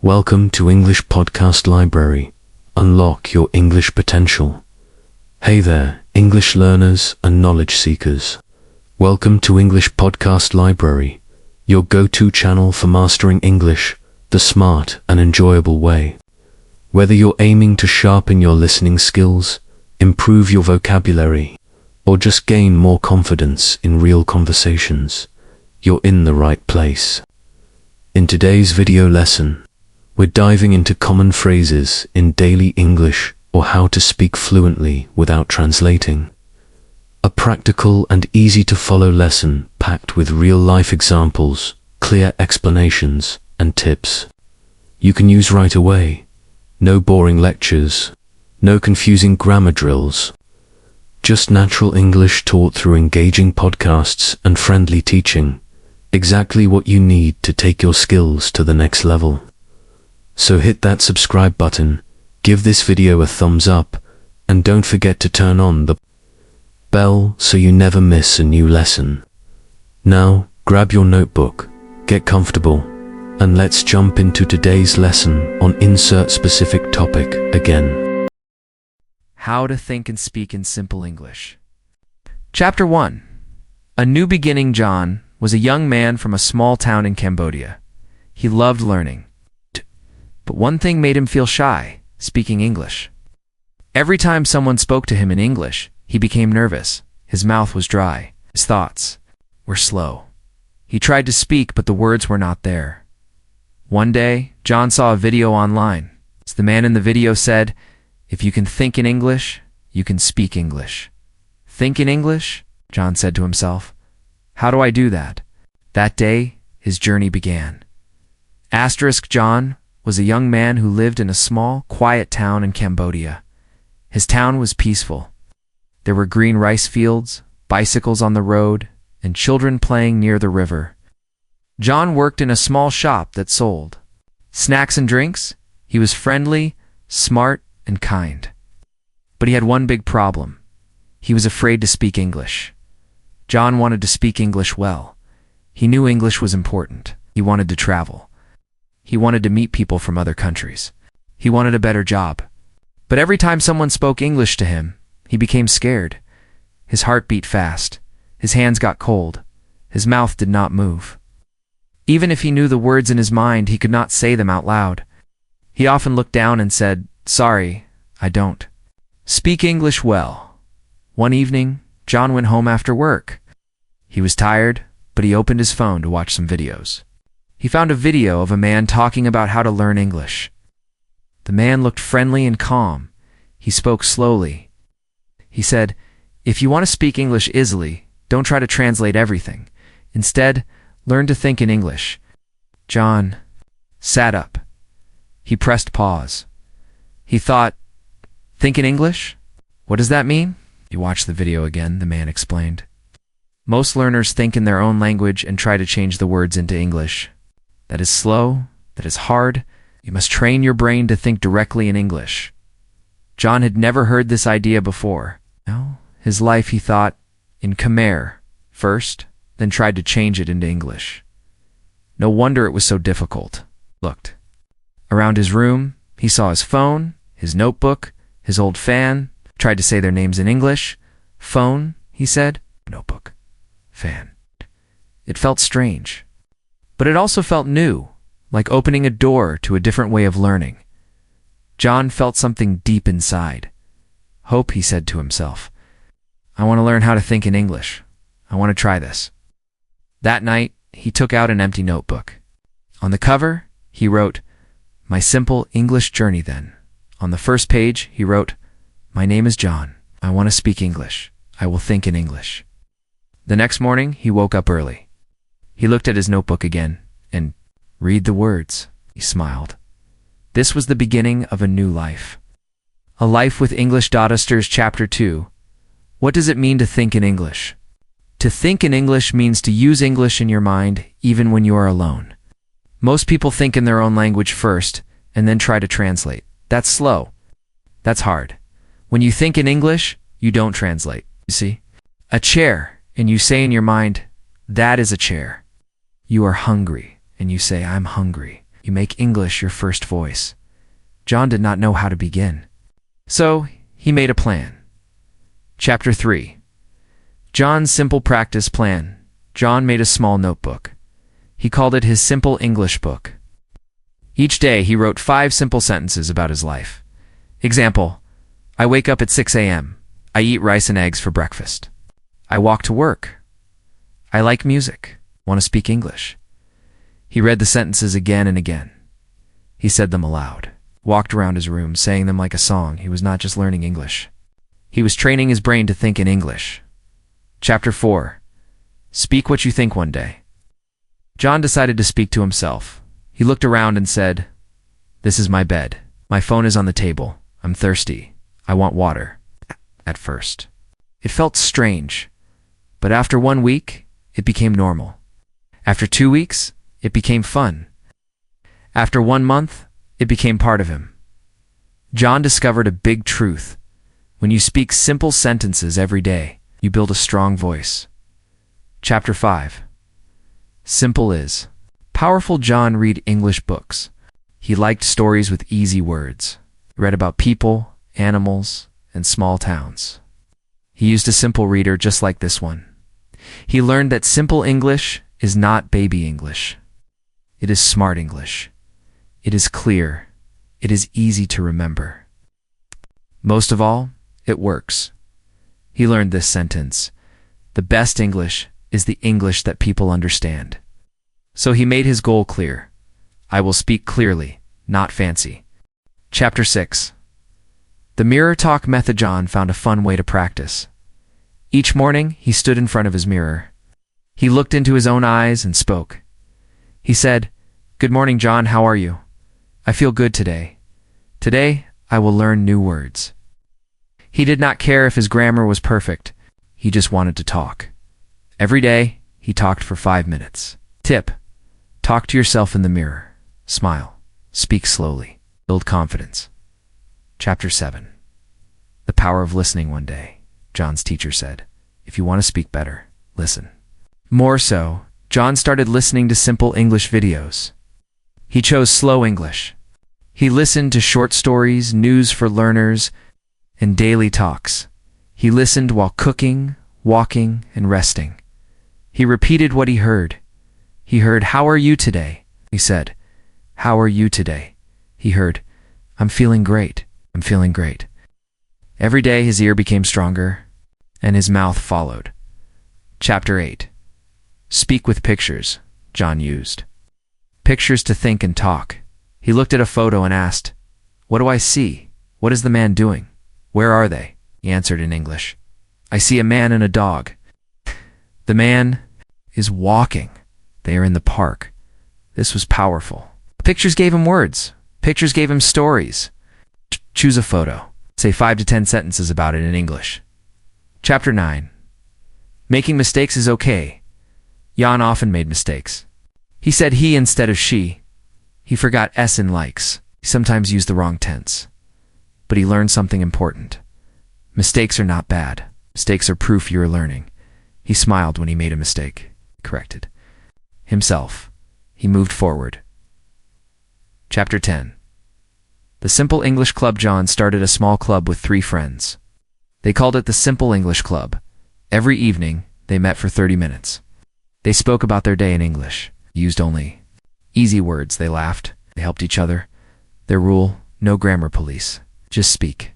Welcome to English Podcast Library. Unlock your English potential. Hey there, English learners and knowledge seekers. Welcome to English Podcast Library, your go-to channel for mastering English the smart and enjoyable way. Whether you're aiming to sharpen your listening skills, improve your vocabulary, or just gain more confidence in real conversations, you're in the right place. In today's video lesson, we're diving into common phrases in daily English or how to speak fluently without translating. A practical and easy-to-follow lesson packed with real-life examples, clear explanations, and tips you can use right away. No boring lectures, no confusing grammar drills. Just natural English taught through engaging podcasts and friendly teaching. Exactly what you need to take your skills to the next level. So hit that subscribe button, give this video a thumbs up, and don't forget to turn on the bell so you never miss a new lesson. Now, grab your notebook, get comfortable, and let's jump into today's lesson on insert specific topic again. How to think and speak in simple English. Chapter 1. A new beginning. John was a young man from a small town in Cambodia. He loved learning. But one thing made him feel shy: speaking English. Every time someone spoke to him in English, he became nervous. His mouth was dry. His thoughts were slow. He tried to speak, but the words were not there. One day, John saw a video online. The man in the video said, "If you can think in English, you can speak English." Think in English? John said to himself. How do I do that? That day, his journey began. John was a young man who lived in a small, quiet town in Cambodia. His town was peaceful. There were green rice fields, bicycles on the road, and children playing near the river. John worked in a small shop that sold snacks and drinks. He was friendly, smart, and kind. But he had one big problem. He was afraid to speak English. John wanted to speak English well. He knew English was important. He wanted to travel. He wanted to meet people from other countries. He wanted a better job. But every time someone spoke English to him, he became scared. His heart beat fast. His hands got cold. His mouth did not move. Even if he knew the words in his mind, he could not say them out loud. He often looked down and said, "Sorry, I don't speak English well." One evening, John went home after work. He was tired, but he opened his phone to watch some videos. He found a video of a man talking about how to learn English. The man looked friendly and calm. He spoke slowly. He said, "If you want to speak English easily, don't try to translate everything. Instead, learn to think in English." John sat up. He pressed pause. He thought, think in English? What does that mean? You watch the video again, the man explained. Most learners think in their own language and try to change the words into English. That is slow. That is hard. You must train your brain to think directly in English. John had never heard this idea before. No, his life, he thought, in Khmer first, then tried to change it into English. No wonder it was so difficult. Looked around his room. He saw his phone, his notebook, his old fan. Tried to say their names in English. Phone, he said. Notebook. Fan. It felt strange. But it also felt new, like opening a door to a different way of learning. John felt something deep inside. Hope, he said to himself. I want to learn how to think in English. I want to try this. That night, he took out an empty notebook. On the cover, he wrote, "My simple English journey then." On the first page, he wrote, "My name is John. I want to speak English. I will think in English." The next morning, he woke up early. He looked at his notebook again and read the words. He smiled. This was the beginning of a new life. A life with English. Chapter 2. What does it mean to think in English? To think in English means to use English in your mind even when you are alone. Most people think in their own language first and then try to translate. That's slow. That's hard. When you think in English, you don't translate. You see? A chair, and you say in your mind, "That is a chair." You are hungry, and you say, "I'm hungry." You make English your first voice. John did not know how to begin. So he made a plan. Chapter 3. John's Simple Practice Plan. John made a small notebook. He called it his Simple English Book. Each day he wrote 5 simple sentences about his life. Example: I wake up at 6 a.m. I eat rice and eggs for breakfast. I walk to work. I like music. Want to speak English. He read the sentences again and again. He said them aloud, walked around his room saying them like a song. He was not just learning English. He was training his brain to think in English. Chapter 4. Speak what you think one day. John decided to speak to himself. He looked around and said, "This is my bed. My phone is on the table. I'm thirsty. I want water." At first, it felt strange, but after 1 week, it became normal. After 2 weeks, it became fun. After 1 month, it became part of him. John discovered a big truth. When you speak simple sentences every day, you build a strong voice. Chapter 5. Simple is. Powerful John read English books. He liked stories with easy words. He read about people, animals, and small towns. He used a simple reader just like this one. He learned that simple English is not baby English. It is smart English. It is clear. It is easy to remember. Most of all, it works. He learned this sentence: the best English is the English that people understand. So he made his goal clear. I will speak clearly, not fancy. Chapter 6. The mirror talk method. John found a fun way to practice. Each morning, he stood in front of his mirror. He looked into his own eyes and spoke. He said, "Good morning, John. How are you? I feel good today. Today, I will learn new words." He did not care if his grammar was perfect. He just wanted to talk. Every day, he talked for 5 minutes. Tip: talk to yourself in the mirror. Smile. Speak slowly. Build confidence. Chapter 7. The power of listening. One day, John's teacher said, "If you want to speak better, listen." More so, John started listening to simple English videos. He chose slow English. He listened to short stories, news for learners, and daily talks. He listened while cooking, walking, and resting. He repeated what he heard. He heard, "How are you today?" He said, "How are you today?" He heard, "I'm feeling great. I'm feeling great." Every day his ear became stronger, and his mouth followed. Chapter 8. Speak with pictures. John used pictures to think and talk. He looked at a photo and asked, "What do I see? What is the man doing? Where are they?" He answered in English, "I see a man and a dog. The man is walking. They are in the park." This was powerful. Pictures gave him words. Pictures gave him stories. Choose a photo. Say 5 to 10 sentences about it in English. Chapter 9. Making mistakes is okay. Jan often made mistakes. He said he instead of she. He forgot s in likes. He sometimes used the wrong tense. But he learned something important. Mistakes are not bad. Mistakes are proof you are learning. He smiled when he made a mistake. Corrected himself. He moved forward. Chapter 10. The Simple English Club. John started a small club with 3 friends. They called it the Simple English Club. Every evening, they met for 30 minutes. They spoke about their day in English, used only easy words. They laughed. They helped each other. Their rule: no grammar police. Just speak.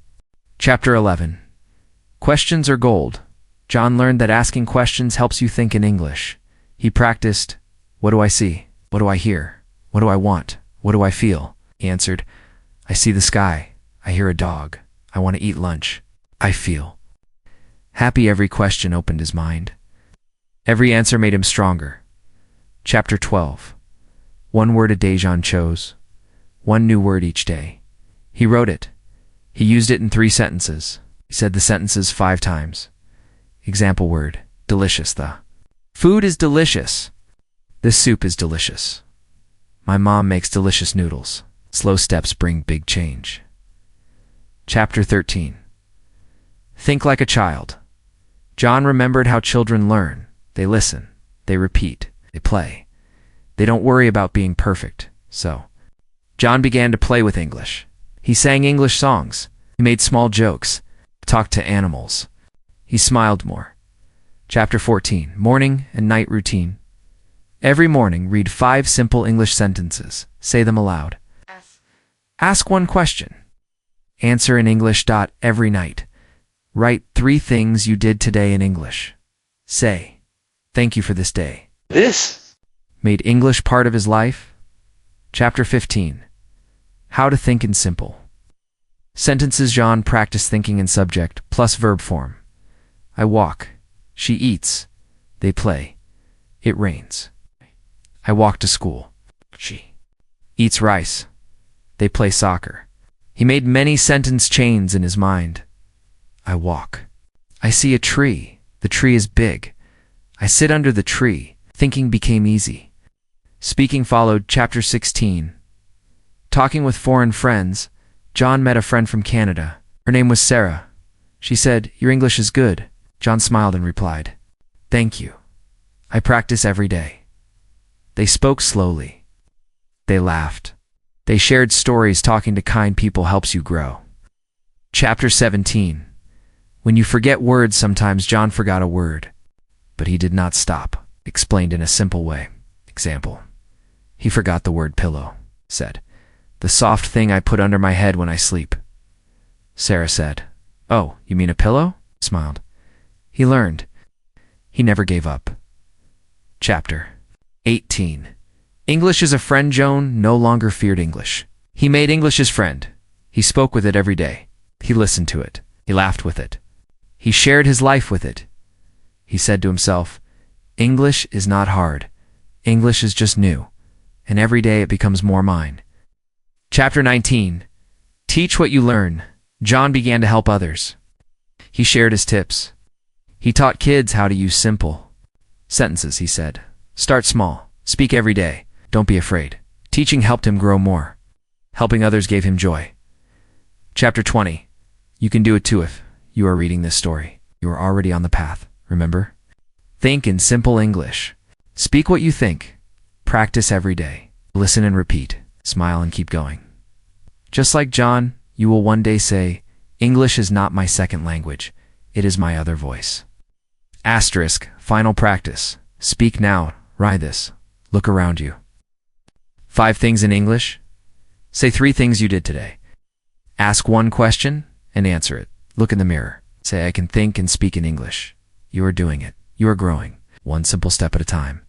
Chapter 11. Questions are gold. John learned that asking questions helps you think in English. He practiced, "What do I see? What do I hear? What do I want? What do I feel?" He answered, "I see the sky. I hear a dog. I want to eat lunch. I feel." Happy. Every question opened his mind. Every answer made him stronger. Chapter 12. 1 word a day. John chose 1 new word each day. He wrote it. He used it in 3 sentences. He said the sentences 5 times. Example word: delicious. The food is delicious. This soup is delicious. My mom makes delicious noodles. Slow steps bring big change. Chapter 13. Think like a child. John remembered how children learn. They listen. They repeat. They play. They don't worry about being perfect. So, John began to play with English. He sang English songs. He made small jokes. Talked to animals. He smiled more. Chapter 14. Morning and Night Routine. Every morning, read 5 simple English sentences. Say them aloud. Ask one question. Answer in English. Every night, write 3 things you did today in English. Say, thank you for this day. This Made English part of his life. Chapter 15. How to think in simple. Sentences. John practiced thinking in subject plus verb form. I walk. She eats. They play. It rains. I walk to school. She eats rice. They play soccer. He made many sentence chains in his mind. I walk. I see a tree. The tree is big. I sit under the tree. Thinking became easy. Speaking followed. Chapter 16. Talking with foreign friends. John met a friend from Canada. Her name was Sarah. She said, "Your English is good." John smiled and replied, "Thank you. I practice every day." They spoke slowly. They laughed. They shared stories. Talking to kind people helps you grow. Chapter 17. When you forget words, sometimes John forgot a word, but he did not stop. Explained in a simple way. Example. He forgot the word pillow. Said, "The soft thing I put under my head when I sleep." Sarah said, "Oh, you mean a pillow?" Smiled. He learned. He never gave up. Chapter 18. English is a friend. John no longer feared English. He made English his friend. He spoke with it every day. He listened to it. He laughed with it. He shared his life with it. He said to himself, English is not hard. English is just new. And every day it becomes more mine. Chapter 19. Teach what you learn. John began to help others. He shared his tips. He taught kids how to use simple sentences. He said, "Start small. Speak every day. Don't be afraid." Teaching helped him grow more. Helping others gave him joy. Chapter 20. You can do it too if you are reading this story. You are already on the path, remember? Think in simple English. Speak what you think. Practice every day. Listen and repeat. Smile and keep going. Just like John, you will one day say, English is not my second language. It is my other voice. Asterisk. Final practice. Speak now. Write this. Look around you. 5 things in English. Say 3 things you did today. Ask one question and answer it. Look in the mirror. Say, I can think and speak in English. You are doing it. You are growing. One simple step at a time.